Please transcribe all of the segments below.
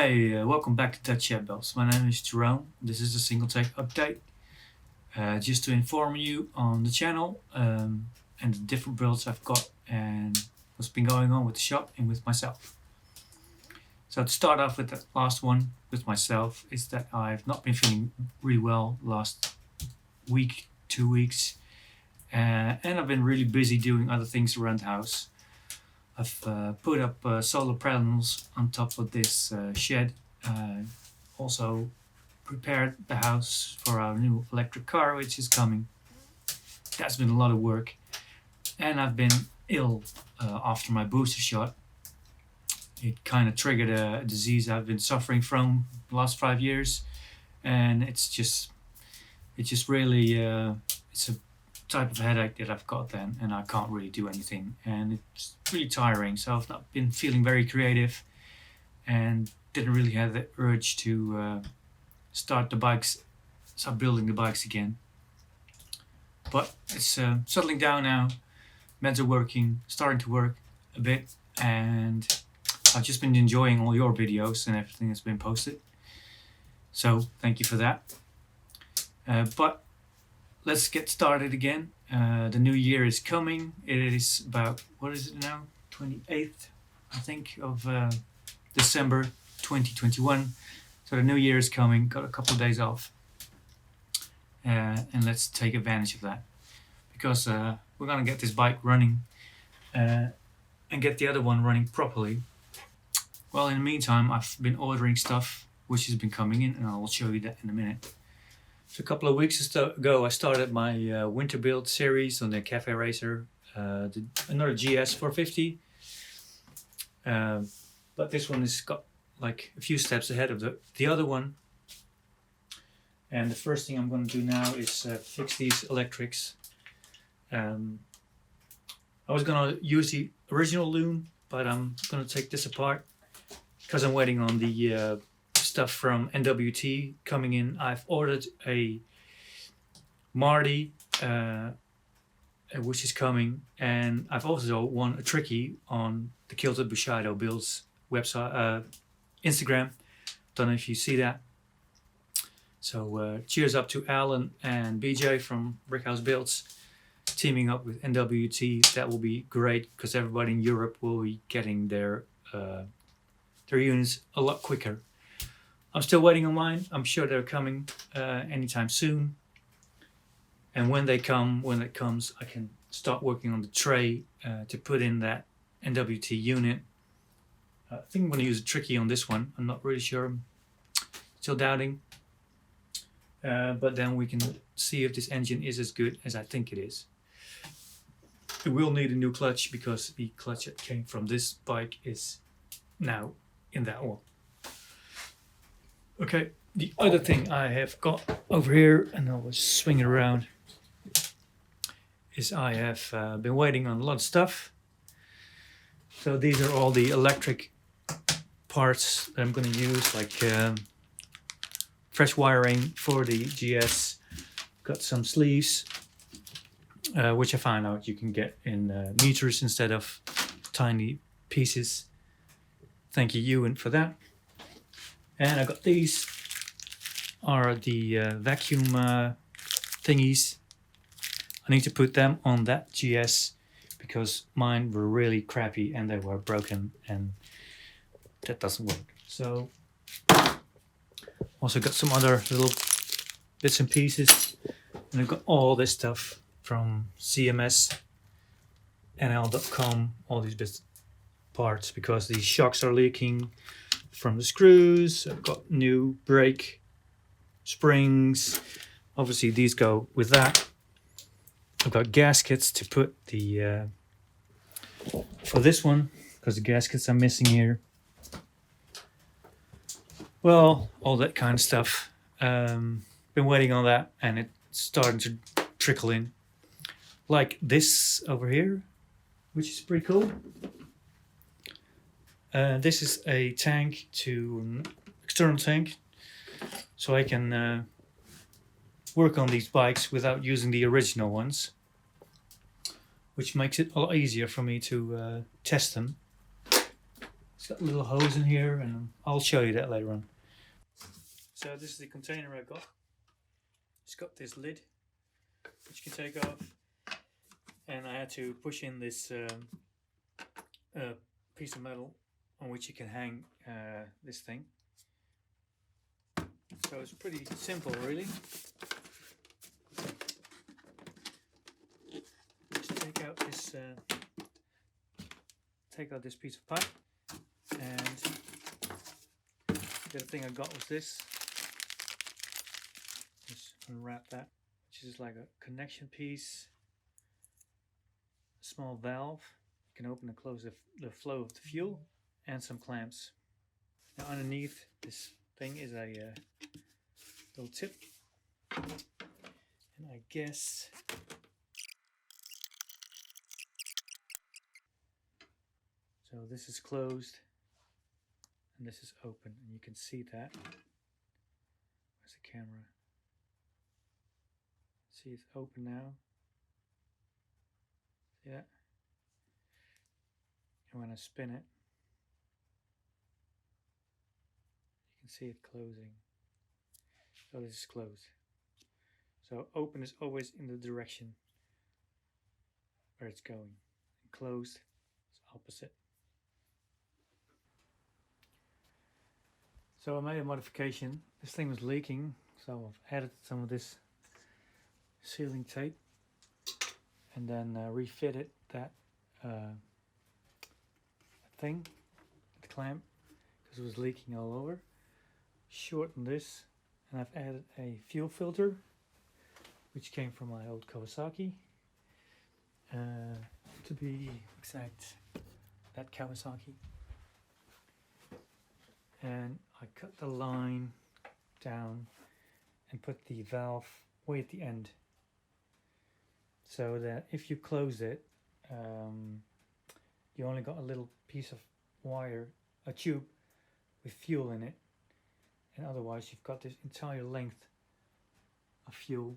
Hey, welcome back to Dutch Chat Bells. My name is Jerome. This is a single take update. Just to inform you on the channel and the different builds I've got and what's been going on with the shop and with myself. So to start off with that last one with myself is that I've not been feeling really well last week, 2 weeks, and I've been really busy doing other things around the house. I've put up solar panels on top of this shed. Also prepared the house for our new electric car, which is coming. That's been a lot of work. And I've been ill after my booster shot. It kind of triggered a disease I've been suffering from the last 5 years. And it's just really, it's a type of headache that I've got then, and I can't really do anything, and it's really tiring. So I've not been feeling very creative and didn't really have the urge to start building the bikes again. But it's settling down now. Meds are working, starting to work a bit, and I've just been enjoying all your videos and everything that's been posted, so thank you for that. But let's get started again. The new year is coming. It is about, what is it now? 28th, I think, of December 2021. So the new year is coming. Got a couple of days off. And let's take advantage of that. Because we're going to get this bike running and get the other one running properly. Well, in the meantime, I've been ordering stuff which has been coming in, and I'll show you that in a minute. So a couple of weeks ago, I started my winter build series on the Caferacer, another GS 450. But this one has got like a few steps ahead of the other one. And the first thing I'm going to do now is fix these electrics. I was going to use the original loom, but I'm going to take this apart because I'm waiting on the stuff from NWT coming in. I've ordered a Marty which is coming, and I've also won a tricky on the Kilted Bushido Builds website, Instagram. Don't know if you see that. So cheers up to Alan and BJ from Brickhouse Builds teaming up with NWT. That will be great because everybody in Europe will be getting their units a lot quicker. I'm still waiting on mine. I'm sure they're coming anytime soon. And when it comes, I can start working on the tray to put in that NWT unit. I think I'm going to use a tricky on this one. I'm not really sure. I'm still doubting. But then we can see if this engine is as good as I think it is. It will need a new clutch because the clutch that came from this bike is now in that one. Okay, the other thing I have got over here, and I'll just swing it around, is I have been waiting on a lot of stuff. So these are all the electric parts that I'm going to use, like fresh wiring for the GS. Got some sleeves, which I found out you can get in meters instead of tiny pieces. Thank you, Ewan, for that. And I got these are the vacuum thingies. I need to put them on that GS because mine were really crappy and they were broken, and that doesn't work. So also got some other little bits and pieces, and I've got all this stuff from CMS, NL.com, all these bits parts because these shocks are leaking from the screws. I've got new brake springs. Obviously these go with that. I've got gaskets to put the for this one because the gaskets are missing here. Well, all that kind of stuff. Been waiting on that, and it's starting to trickle in. Like this over here, which is pretty cool. This is a tank to an external tank, so I can work on these bikes without using the original ones, which makes it a lot easier for me to test them. It's got a little hose in here, and I'll show you that later on. So this is the container I got. It's got this lid which you can take off, and I had to push in this piece of metal on which you can hang this thing. So it's pretty simple, really. Just take out this piece of pipe, and the other thing I got was this. Just unwrap that, which is like a connection piece, a small valve. You can open and close the flow of the fuel, and some clamps. Now underneath this thing is a little tip, and I guess so this is closed and this is open, and you can see that. Where's the camera? See, it's open now. See that? And when I spin it, you can see it closing. So this is closed. So open is always in the direction where it's going. And closed is opposite. So I made a modification. This thing was leaking, so I've added some of this sealing tape and then refitted that thing, the clamp, because it was leaking all over. Shortened this, and I've added a fuel filter which came from my old Kawasaki, to be exact, that Kawasaki. And I cut the line down and put the valve way at the end, so that if you close it, you only got a little piece of wire, a tube with fuel in it, and otherwise you've got this entire length of fuel,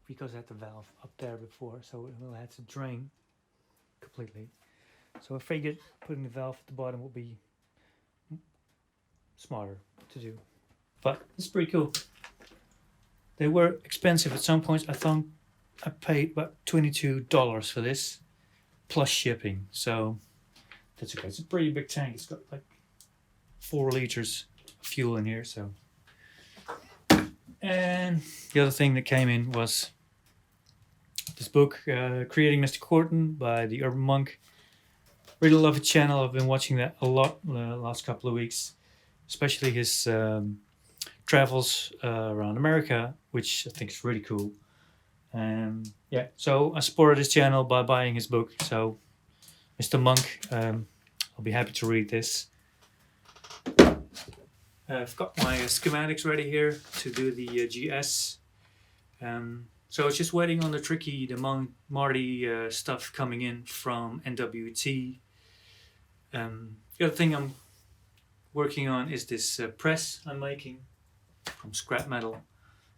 because I had the valve up there before, so it will have to drain completely. So I figured putting the valve at the bottom would be smarter to do, but it's pretty cool. They were expensive at some points. I thought I paid about $22 for this plus shipping, so that's okay. It's a pretty big tank. It's got like 4 liters of fuel in here. So, and the other thing that came in was this book, Creating Mr. Corton by the Urban Monk. Really love his channel. I've been watching that a lot the last couple of weeks, especially his travels around America, which I think is really cool. Yeah, so I supported his channel by buying his book. So, Mr. Monk, I'll be happy to read this. I've got my schematics ready here to do the GS. So it's just waiting on the Marty stuff coming in from NWT. The other thing I'm working on is this press I'm making from scrap metal.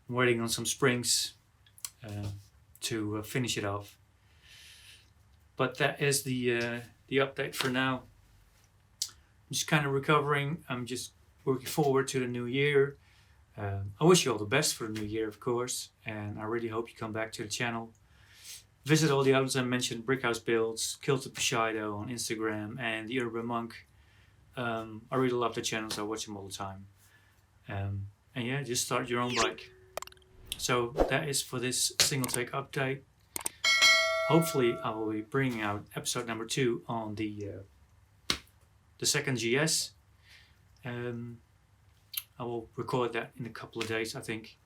I'm waiting on some springs to finish it off. But that is the update for now. I'm just kind of recovering. I'm just looking forward to the new year. I wish you all the best for the new year, of course, and I really hope you come back to the channel. Visit all the outlets I mentioned: Brickhouse Builds, Kilted Bushido on Instagram, and the Urban Monk. I really love the channels. I watch them all the time. And yeah, just start your own bike. So that is for this single take update. Hopefully I will be bringing out episode number 2 on the second GS. I will record that in a couple of days, I think.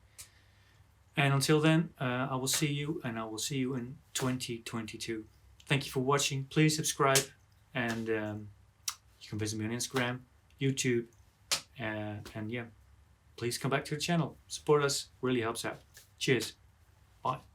And until then, I will see you, and I will see you in 2022. Thank you for watching. Please subscribe, and you can visit me on Instagram, YouTube, and yeah, please come back to the channel. Support us, really helps out. Cheers. Bye.